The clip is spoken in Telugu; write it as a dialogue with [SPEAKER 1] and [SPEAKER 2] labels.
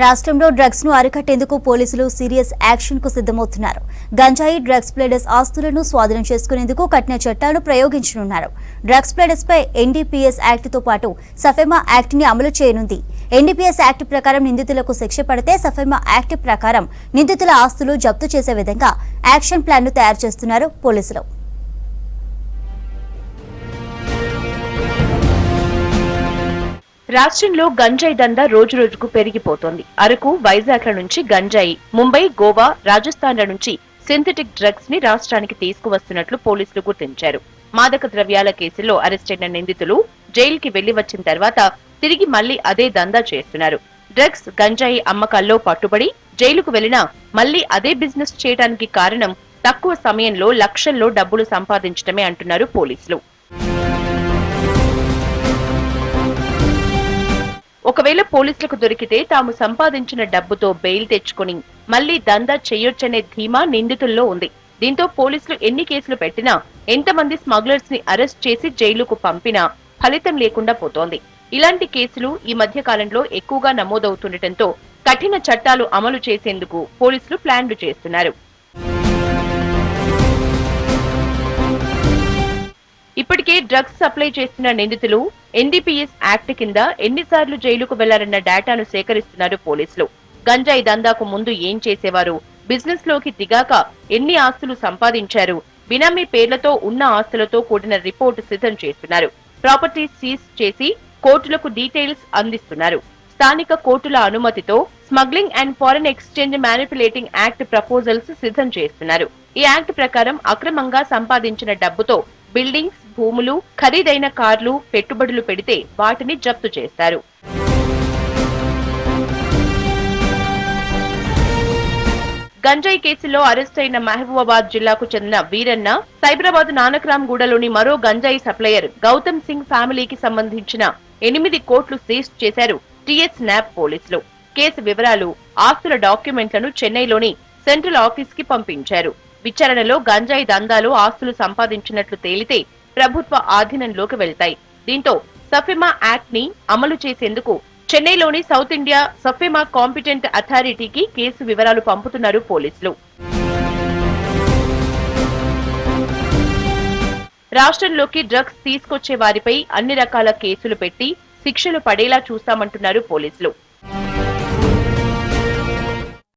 [SPEAKER 1] రాష్ట్రంలో డ్రగ్స్ ను అరికట్టేందుకు పోలీసులు సీరియస్ యాక్షన్ కు సిద్ధమవుతున్నారు. గంజాయి డ్రగ్స్ ప్లేడర్స్ ఆస్తులను స్వాధీనం చేసుకునేందుకు కఠిన చట్టాలను ప్రయోగించనున్నారు. డ్రగ్స్ ప్లేడర్స్ పై ఎన్డీపీఎస్ యాక్ట్ తో పాటు సఫెమా యాక్ట్ ని అమలు చేయనుంది. ఎన్డీపీఎస్ యాక్ట్ ప్రకారం నిందితులకు శిక్ష పడితే సఫెమా యాక్ట్ ప్రకారం నిందితుల ఆస్తులు జప్తు చేసే విధంగా యాక్షన్ ప్లాన్ ను తయారు చేస్తున్నారు పోలీసులు.
[SPEAKER 2] రాష్ట్రంలో గంజాయి దందా రోజు రోజుకు పెరిగిపోతోంది. అరకు, వైజాగ్ల నుంచి గంజాయి, ముంబై, గోవా, రాజస్థాన్ల నుంచి సింథటిక్ డ్రగ్స్ ని రాష్ట్రానికి తీసుకువస్తున్నట్లు పోలీసులు గుర్తించారు. మాదక ద్రవ్యాల కేసుల్లో అరెస్టైన నిందితులు జైలుకి వెళ్లి వచ్చిన తర్వాత తిరిగి మళ్లీ అదే దందా చేస్తున్నారు. డ్రగ్స్, గంజాయి అమ్మకాల్లో పట్టుబడి జైలుకు వెళ్లినా మళ్లీ అదే బిజినెస్ చేయడానికి కారణం తక్కువ సమయంలో లక్షల్లో డబ్బులు సంపాదించడమే అంటున్నారు పోలీసులు. ఒకవేళ పోలీసులకు దొరికితే తాము సంపాదించిన డబ్బుతో బెయిల్ తెచ్చుకుని మళ్లీ దందా చేయొచ్చనే ధీమా నిందితుల్లో ఉంది. దీంతో పోలీసులు ఎన్ని కేసులు పెట్టినా, ఎంతమంది స్మగ్లర్స్ ని అరెస్ట్ చేసి జైలుకు పంపినా ఫలితం లేకుండా పోతోంది. ఇలాంటి కేసులు ఈ మధ్య కాలంలో ఎక్కువగా నమోదవుతుండటంతో కఠిన చట్టాలు అమలు చేసేందుకు పోలీసులు ప్లాన్లు చేస్తున్నారు. ఇప్పటికే డ్రగ్స్ సప్లై చేస్తున్న నిందితులు ఎన్డీపీఎస్ యాక్ట్ కింద ఎన్నిసార్లు జైలుకు వెళ్లారన్న డేటాను సేకరిస్తున్నారు పోలీసులు. గంజాయి దందాకు ముందు ఏం చేసేవారు, బిజినెస్ లోకి దిగాక ఎన్ని ఆస్తులు సంపాదించారు, బినామీ పేర్లతో ఉన్న ఆస్తులతో కూడిన రిపోర్టు సిద్ధం చేస్తున్నారు. ప్రాపర్టీ సీజ్ చేసి కోర్టులకు డీటెయిల్స్ అందిస్తున్నారు. స్థానిక కోర్టుల అనుమతితో smuggling and foreign exchange manipulating act proposals సిద్ధం చేస్తున్నారు. ఈ యాక్ట్ ప్రకారం అక్రమంగా సంపాదించిన డబ్బుతో బిల్డింగ్స్, భూములు, ఖరీదైన కార్లు పెట్టుబడులు పెడితే వాటిని జప్తు చేస్తారు. గంజాయి కేసులో అరెస్ట్ అయిన మహబూబాబాద్ జిల్లాకు చెందిన వీరన్న, సైబరాబాద్ నానక్రామ్గూడలోని మరో గంజాయి సప్లయర్ గౌతమ్ సింగ్ ఫ్యామిలీకి సంబంధించిన 8 కోట్లు సీజ్ చేశారు టీఎస్ న్యాప్ పోలీసులు. కేసు వివరాలు, ఆస్తుల డాక్యుమెంట్లను చెన్నైలోని సెంట్రల్ ఆఫీస్ కి పంపించారు. విచారణలో గంజాయి దందాలో ఆస్తులు సంపాదించినట్లు తేలితే ప్రభుత్వ ఆధీనంలోకి వెళ్తాయి. దీంతో సఫెమా యాక్ట్ ని అమలు చేసేందుకు చెన్నైలోని సౌత్ ఇండియా సఫెమా కాంపిటెంట్ అథారిటీకి కేసు వివరాలు పంపుతున్నారు పోలీసులు. రాష్ట్రంలోకి డ్రగ్స్ తీసుకొచ్చే వారిపై అన్ని రకాల కేసులు పెట్టి శిక్షలు పడేలా చూస్తామంటున్నారు పోలీసులు.